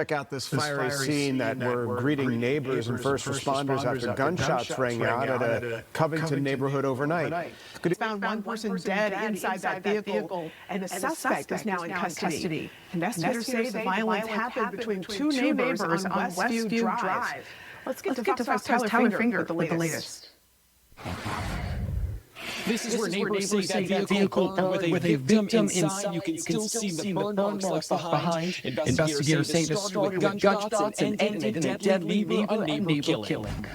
Check out this fiery scene that we're greeting neighbors and first responders after gunshots rang out at a Covington neighborhood overnight. Found one person dead inside that vehicle, and the suspect is now in custody. Investigators say the violence happened between two neighbors on Westview Drive. Let's get to Fox Tyler Finger with the latest. This is where neighbors say that vehicle burned with a victim inside. You can still see the burn marks left behind. Investigators say this started with gunshots and ended in a deadly neighbor killing.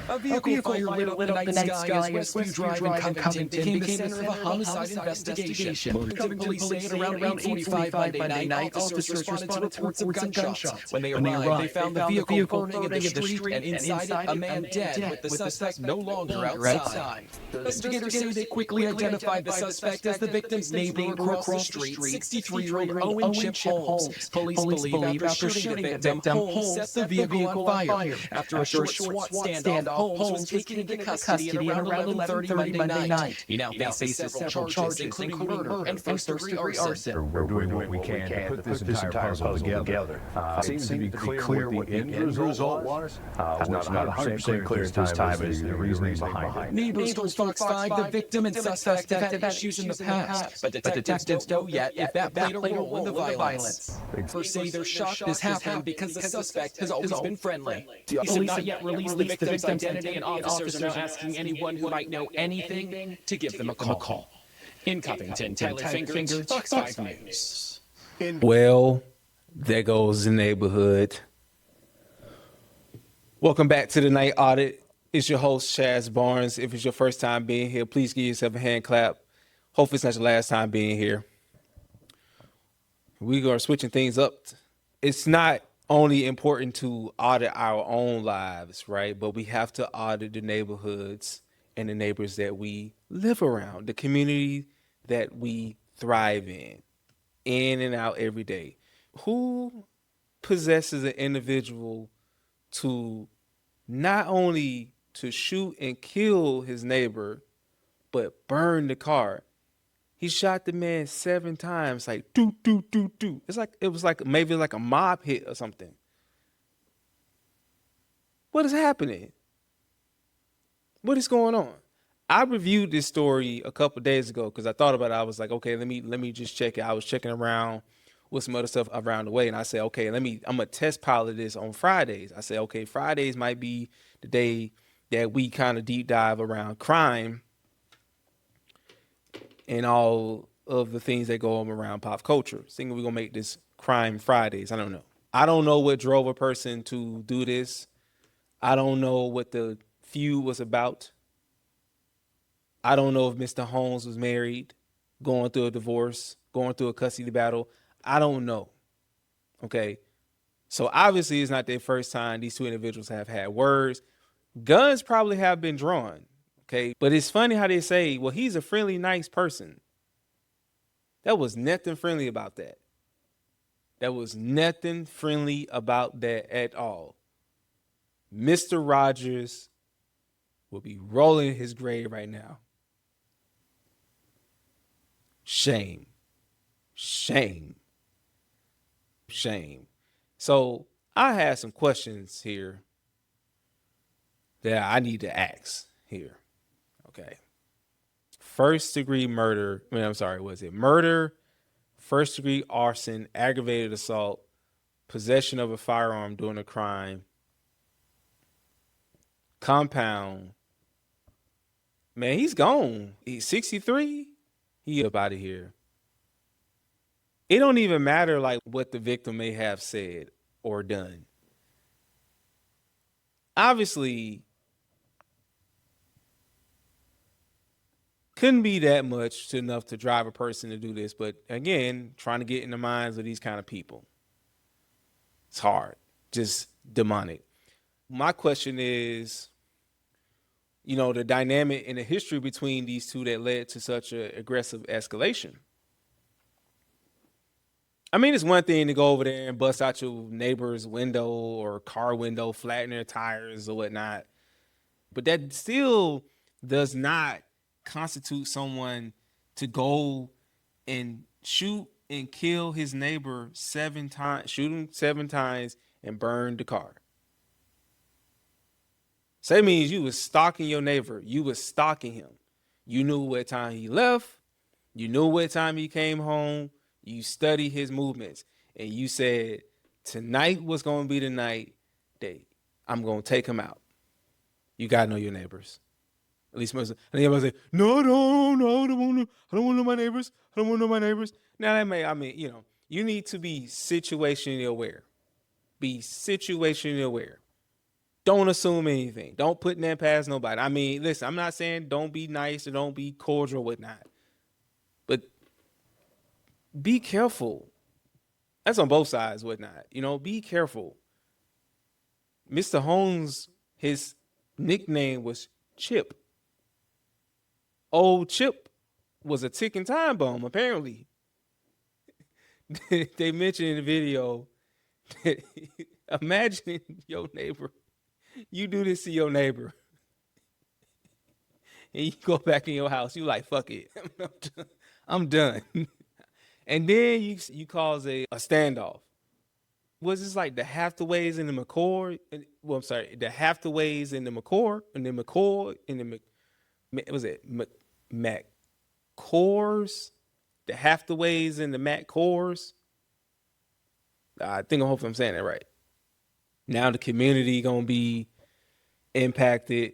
A vehicle fire lit up the night sky as Westview Drive in Covington became the center of a homicide investigation. Covington police say at around 8:45 Monday night, officers responded to reports of gunshots. When they arrived, they found the vehicle burning in the street, and inside it, a man dead, with the suspect no longer outside. Investigators say they quickly identified the suspect as the victim's neighbor across the street, 63-year-old Owen Holmes. Police believe after shooting the victim, Holmes set the vehicle on fire. After a short SWAT standoff, Holmes was taken into custody at around 11:30 Monday night. He now faces several charges, including murder and first-degree arson. We're doing what we can to put this entire puzzle together. It seems to be clear what the end result was. It's not 100% clear at this time as the reasoning behind it. Neighbors told Fox 5 the victim and suspect have had issues in the past, but detectives don't know yet if that played a role in the violence. Experts say they're shocked this happened because the suspect has always been friendly. Police have not yet released the victim's identity, and officers are now asking anyone who might know anything to give them a call. In Covington, Tyler Finger, Fox 5 News. Well, there goes the neighborhood. Welcome back to the Night Audit. It's your host, Chaz Barnes. If it's your first time being here, please give yourself a hand clap. Hopefully it's not your last time being here. We are switching things up. It's not only important to audit our own lives, right? But we have to audit the neighborhoods and the neighbors that we live around, the community that we thrive in and out every day. Who possesses an individual to not only to shoot and kill his neighbor, but burn the car? He shot the man 7 times, like do. It was like maybe like a mob hit or something. What is happening? What is going on? I reviewed this story a couple days ago because I thought about it. I was like, okay, let me just check it. I was checking around with some other stuff around the way, and I said, okay, I'm gonna test pilot this on Fridays. I said, okay, Fridays might be the day that we kind of deep dive around crime and all of the things that go on around pop culture. Thinking we're gonna make this Crime Fridays. I don't know. I don't know what drove a person to do this. I don't know what the feud was about. I don't know if Mr. Holmes was married, going through a divorce, going through a custody battle. I don't know. Okay. So obviously it's not their first time these two individuals have had words. Guns probably have been drawn. Okay. But it's funny how they say, well, he's a friendly, nice person. That was nothing friendly about that. There was nothing friendly about that at all. Mr. Rogers will be rolling in his grave right now. Shame. Shame. Shame. So I have some questions here that I need to ask here. Okay. First degree murder. Was it murder, first degree arson, aggravated assault, possession of a firearm during a crime, compound. Man, he's gone. He's 63. He up out of here. It don't even matter like what the victim may have said or done. Obviously, couldn't be that much to enough to drive a person to do this. But again, trying to get in the minds of these kind of people. It's hard. Just demonic. My question is, the dynamic in the history between these two that led to such an aggressive escalation. I mean, it's one thing to go over there and bust out your neighbor's window or car window, flatten their tires or whatnot. But that still does not constitute someone to go and shoot and kill his neighbor 7 times, shoot him 7 times, and burn the car. So that means you was stalking your neighbor. You was stalking him. You knew what time he left. You knew what time he came home. You studied his movements. And you said, tonight was going to be the night that I'm going to take him out. You got to know your neighbors. At least most. And everybody say, no, I don't want to know my neighbors. I don't want to know my neighbors. Now that may, you need to be situationally aware. Be situationally aware. Don't assume anything. Don't put that past nobody. Listen, I'm not saying don't be nice or don't be cordial or whatnot. But be careful. That's on both sides, whatnot. Be careful. Mr. Holmes, his nickname was Chip. Old Chip was a ticking time bomb, apparently. They mentioned in the video, imagine your neighbor. You do this to your neighbor. And you go back in your house. You like, fuck it. I'm done. And then you cause a standoff. Was this like the Hathaways and the McCord? Well, I'm sorry, the Hathaways and the McCord, and the McCord, and the was it McCors? The Hathaways and the McCors. I hope I'm saying that right. Now the community gonna be impacted.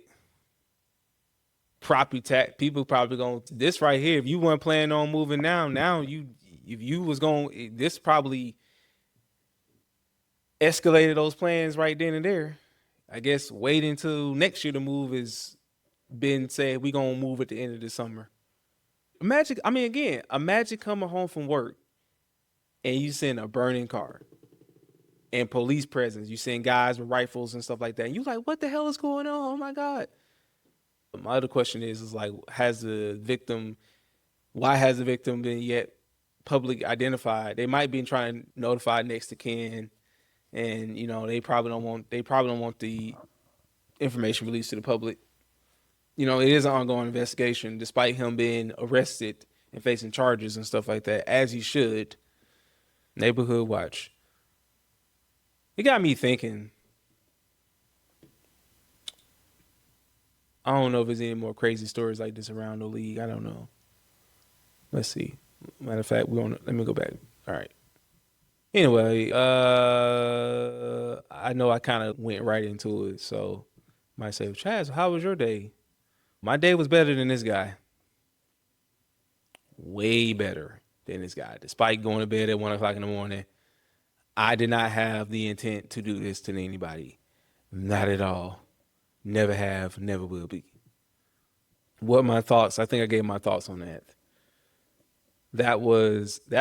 Property tax, people probably gonna, this right here, if you weren't planning on moving now if you was going, this probably escalated those plans right then and there. I guess waiting until next year to move has been said we gonna move at the end of the summer. Imagine coming home from work and you seeing a burning car and police presence. You seeing guys with rifles and stuff like that. And you like, what the hell is going on? Oh my God. My other question is like, why has the victim been yet publicly identified? They might be trying to notify next of kin, and they probably don't want the information released to the public. It is an ongoing investigation, despite him being arrested and facing charges and stuff like that, as he should. Neighborhood watch. It got me thinking. I don't know if there's any more crazy stories like this around the league. I don't know. Let's see. Matter of fact, let me go back. All right. Anyway, I know I kind of went right into it, so I might say, Chaz, how was your day? My day was better than this guy. Way better than this guy. Despite going to bed at 1 o'clock in the morning, I did not have the intent to do this to anybody. Not at all. Never have, never will be. What my thoughts? I think I gave my thoughts on that. That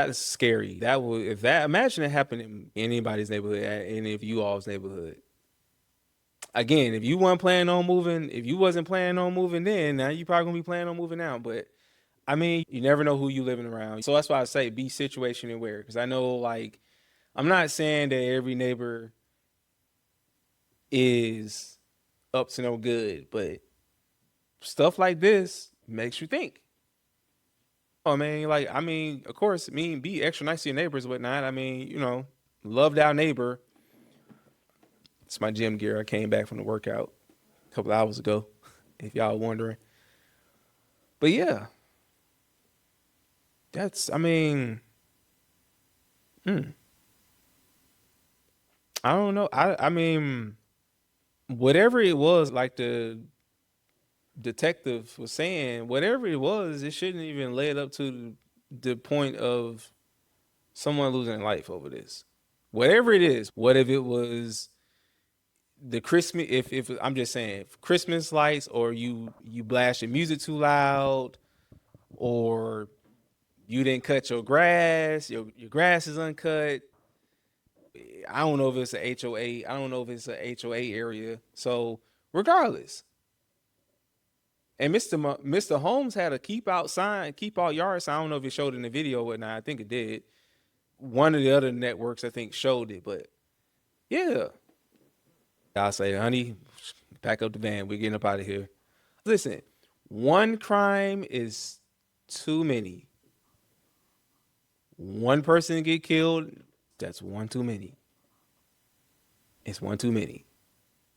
is scary. Imagine it happened in anybody's neighborhood, any of you all's neighborhood. Again, if you wasn't planning on moving then, now you probably gonna be planning on moving now. But you never know who you living around. So that's why I say be situation aware. Because I know, like, I'm not saying that every neighbor is up to no good, but stuff like this makes you think. Of course, be extra nice to your neighbors and whatnot. Loved our neighbor. It's my gym gear. I came back from the workout a couple hours ago, if y'all are wondering. But yeah, that's, I don't know. Whatever it was, like the detective was saying, whatever it was, it shouldn't even led up to the point of someone losing their life over this. Whatever it is, what if it was the Christmas, if I'm just saying Christmas lights, or you blast your music too loud, or you didn't cut your grass, your grass is uncut. I don't know if it's a HOA. I don't know if it's a HOA area. So regardless. And Mr. Holmes had a keep out yard sign. I don't know if it showed in the video or whatnot. I think it did. One of the other networks, I think, showed it. But yeah. I'll say, honey, pack up the van. We're getting up out of here. Listen, one crime is too many. one person get killed, that's one too many. It's one too many.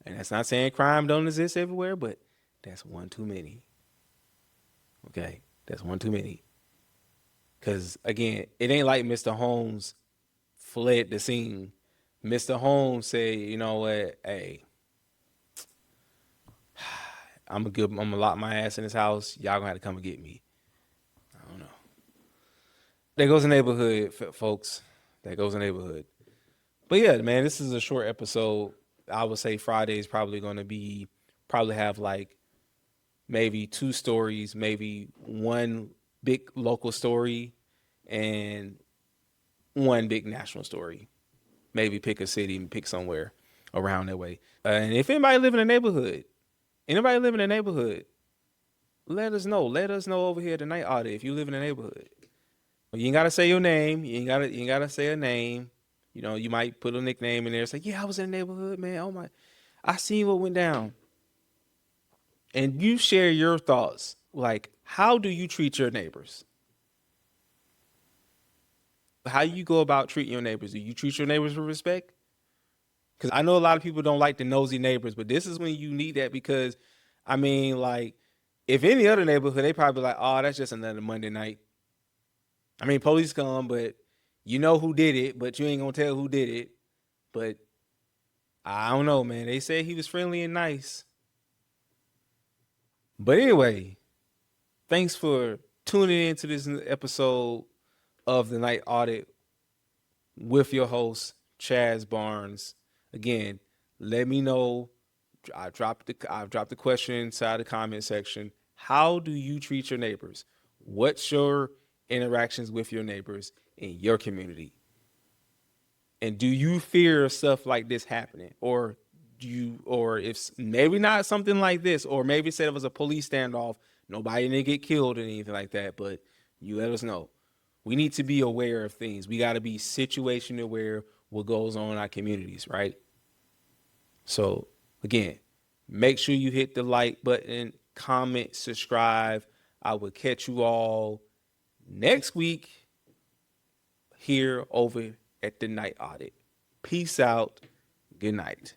And that's not saying crime don't exist everywhere, but that's one too many. Okay? That's one too many. Because, again, it ain't like Mr. Holmes fled the scene. Mr. Holmes said, you know what, hey, I'm gonna lock my ass in this house. Y'all gonna have to come and get me. I don't know. There goes the neighborhood, folks. There goes the neighborhood. But yeah, man, this is a short episode. I would say Friday is probably gonna probably have like maybe 2 stories, maybe one big local story and one big national story. Maybe pick a city and pick somewhere around that way. And if anybody live in a neighborhood, let us know. Let us know over here at the Night Audit if you live in a neighborhood. You ain't gotta say your name. You ain't gotta say a name. You know, you might put a nickname in there. Say, yeah, I was in the neighborhood, man. Oh my, I seen what went down. And you share your thoughts. Like, how do you treat your neighbors? How you go about treating your neighbors? Do you treat your neighbors with respect? Because I know a lot of people don't like the nosy neighbors, but this is when you need that because, I mean, like, if any other neighborhood, they probably like, oh, that's just another Monday night. I mean, police come, but you know who did it, but you ain't going to tell who did it. But I don't know, man. They said he was friendly and nice. But anyway, thanks for tuning into this episode of the Night Audit with your host, Chaz Barnes. Again, let me know. I've dropped the question inside the comment section. How do you treat your neighbors? What's your interactions with your neighbors in your community? And do you fear stuff like this happening? Or if maybe not something like this, or maybe said it was a police standoff, nobody didn't get killed or anything like that, but you let us know. We need to be aware of things. We got to be situation aware what goes on in our communities, right? So again, make sure you hit the like button, comment, subscribe. I will catch you all next week here over at the Night Audit. Peace out. Good night.